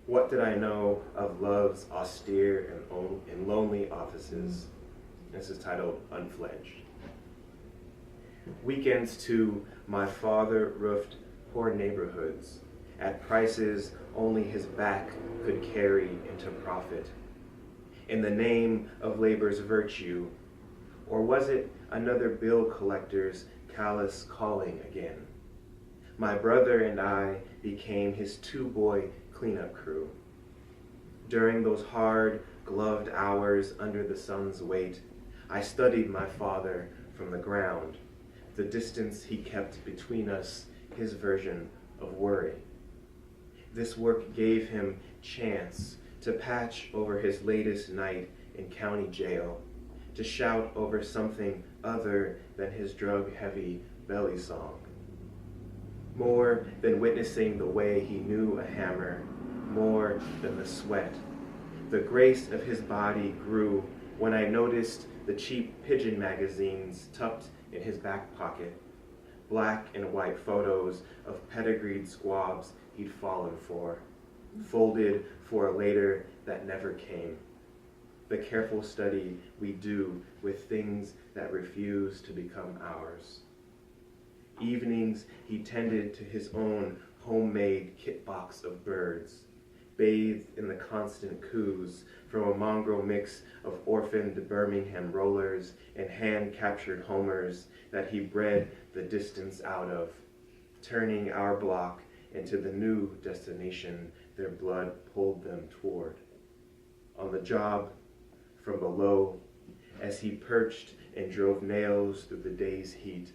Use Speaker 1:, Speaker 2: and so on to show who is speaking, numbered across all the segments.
Speaker 1: What did I know of love's austere and lonely offices? This is titled Unfledged. Weekends to my father roofed poor neighborhoods at prices only his back could carry into profit. In the name of labor's virtue, or was it another bill collector's callous calling again? My brother and I became his two-boy cleanup crew. During those hard, gloved hours under the sun's weight, I studied my father from the ground, the distance he kept between us, his version of worry. This work gave him chance to patch over his latest night in county jail, to shout over something other than his drug-heavy belly song. More than witnessing the way he knew a hammer, more than the sweat, the grace of his body grew when I noticed the cheap pigeon magazines tucked in his back pocket, black and white photos of pedigreed squabs he'd fallen for, folded for a later that never came. The careful study we do with things that refuse to become ours. Evenings he tended to his own homemade kit box of birds, bathed in the constant coos from a mongrel mix of orphaned Birmingham rollers and hand-captured homers that he bred the distance out of, turning our block into the new destination their blood pulled them toward. On the job, from below, as he perched and drove nails through the day's heat,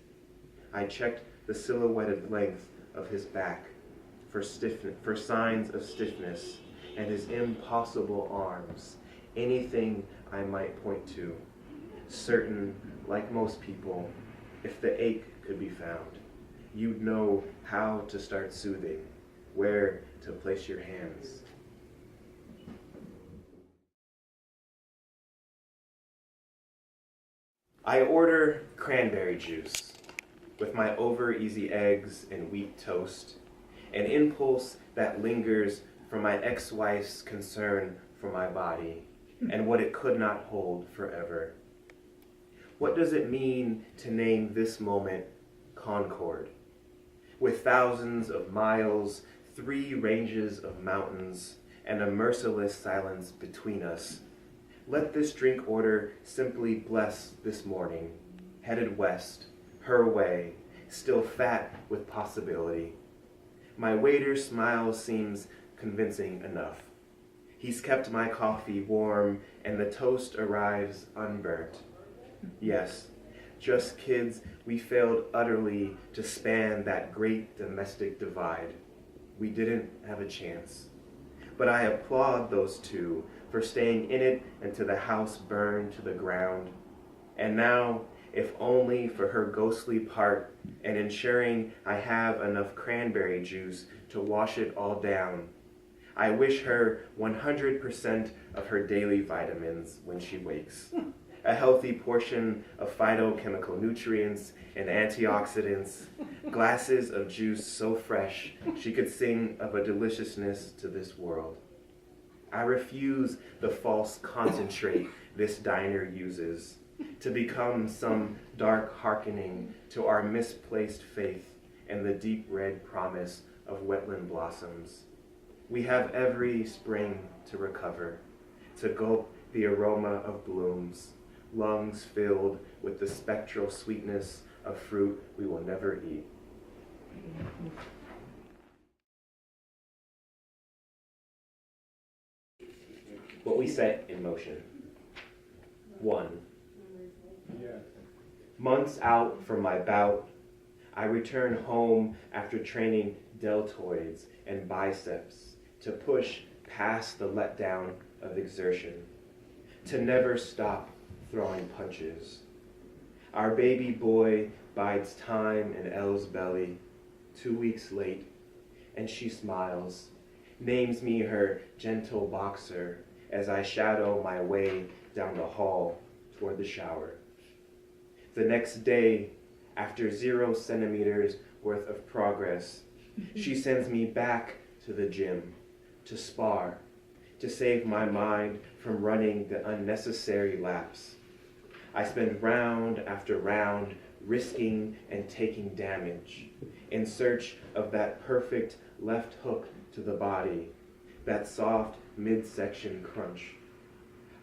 Speaker 1: I checked the silhouetted length of his back for signs of stiffness, and his impossible arms, anything I might point to, certain, like most people, if the ache could be found, you'd know how to start soothing, where to place your hands. I order cranberry juice with my over-easy eggs and wheat toast, an impulse that lingers from my ex-wife's concern for my body and what it could not hold forever. What does it mean to name this moment Concord? With thousands of miles, 3 ranges of mountains, and a merciless silence between us, let this drink order simply bless this morning, headed west, her way, still fat with possibility. My waiter's smile seems convincing enough. He's kept my coffee warm and the toast arrives unburnt. Yes, just kids, we failed utterly to span that great domestic divide. We didn't have a chance. But I applaud those two for staying in it until the house burned to the ground. And now, if only for her ghostly part and ensuring I have enough cranberry juice to wash it all down, I wish her 100% of her daily vitamins when she wakes. A healthy portion of phytochemical nutrients and antioxidants, glasses of juice so fresh she could sing of a deliciousness to this world. I refuse the false concentrate this diner uses to become some dark hearkening to our misplaced faith and the deep red promise of wetland blossoms. We have every spring to recover, to gulp the aroma of blooms, lungs filled with the spectral sweetness of fruit we will never eat. What we set in motion. 1. Months out from my bout, I return home after training deltoids and biceps to push past the letdown of exertion, to never stop throwing punches. Our baby boy bides time in Elle's belly, 2 weeks late, and she smiles, names me her gentle boxer as I shadow my way down the hall toward the shower. The next day, after 0 centimeters worth of progress, she sends me back to the gym, to spar, to save my mind from running the unnecessary laps. I spend round after round risking and taking damage in search of that perfect left hook to the body, that soft midsection crunch.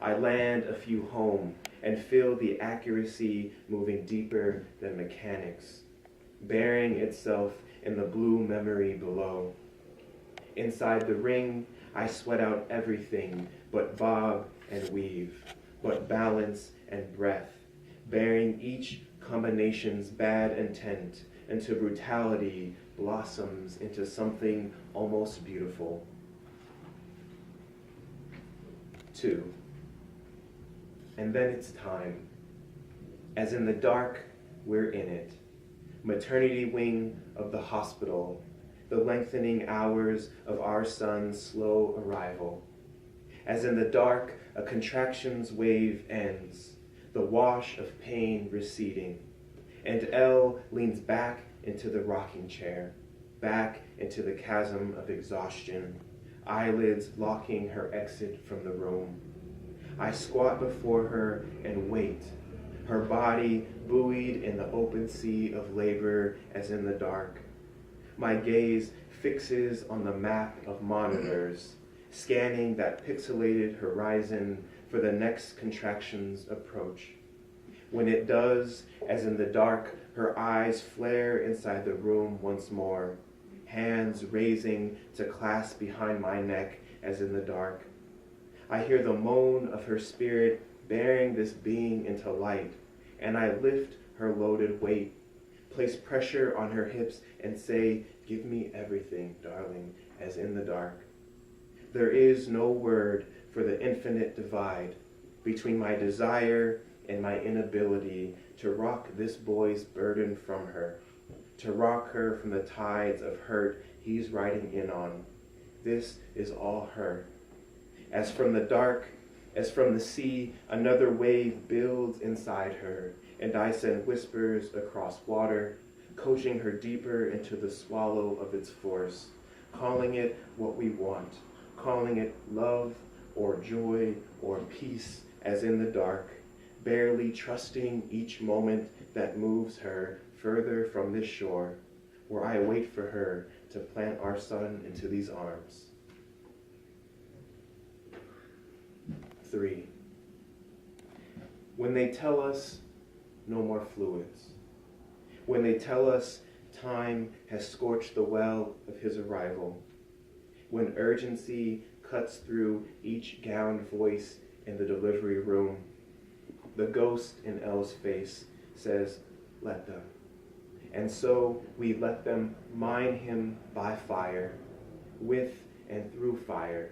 Speaker 1: I land a few home and feel the accuracy moving deeper than mechanics, burying itself in the blue memory below. Inside the ring, I sweat out everything but bob and weave, but balance and breath, bearing each combination's bad intent until brutality blossoms into something almost beautiful. 2. And then it's time. As in the dark, we're in it. Maternity wing of the hospital, the lengthening hours of our son's slow arrival. As in the dark, a contraction's wave ends, the wash of pain receding, and Elle leans back into the rocking chair, back into the chasm of exhaustion, eyelids locking her exit from the room. I squat before her and wait, her body buoyed in the open sea of labor as in the dark. My gaze fixes on the map of monitors, scanning that pixelated horizon for the next contraction's approach. When it does, as in the dark, her eyes flare inside the room once more, hands raising to clasp behind my neck as in the dark. I hear the moan of her spirit bearing this being into light, and I lift her loaded weight, place pressure on her hips, and say, "Give me everything, darling," as in the dark. There is no word for the infinite divide between my desire and my inability to rock this boy's burden from her, to rock her from the tides of hurt he's riding in on. This is all her. As from the dark, as from the sea, another wave builds inside her, and I send whispers across water, coaching her deeper into the swallow of its force, calling it what we want, calling it love or joy or peace as in the dark, barely trusting each moment that moves her further from this shore, where I wait for her to plant our son into these arms. 3. When they tell us no more fluids, when they tell us time has scorched the well of his arrival, when urgency cuts through each gowned voice in the delivery room, the ghost in Elle's face says, "Let them." And so we let them mine him by fire, with and through fire.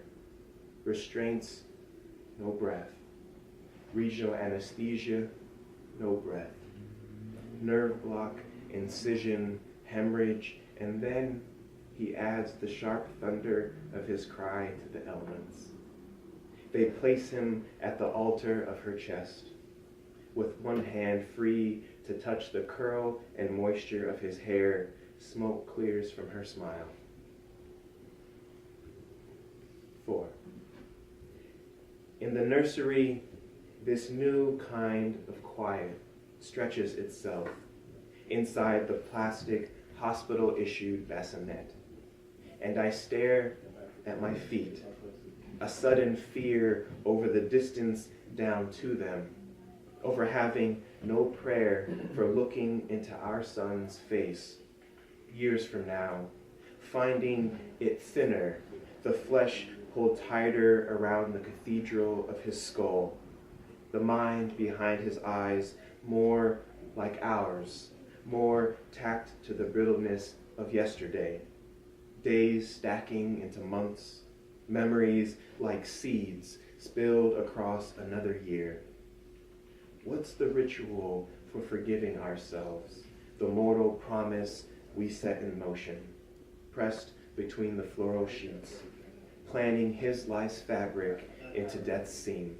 Speaker 1: Restraints, no breath. Regional anesthesia, no breath. Nerve block, incision, hemorrhage, and then he adds the sharp thunder of his cry to the elements. They place him at the altar of her chest, with one hand free to touch the curl and moisture of his hair. Smoke clears from her smile. 4. In the nursery, this new kind of quiet stretches itself inside the plastic hospital-issued bassinet, and I stare at my feet, a sudden fear over the distance down to them, over having no prayer for looking into our son's face years from now, finding it thinner, the flesh pulled tighter around the cathedral of his skull, the mind behind his eyes more like ours, more tacked to the brittleness of yesterday, days stacking into months, memories like seeds spilled across another year. What's the ritual for forgiving ourselves, the mortal promise we set in motion, pressed between the floral sheets, planning his life's fabric into death's seam?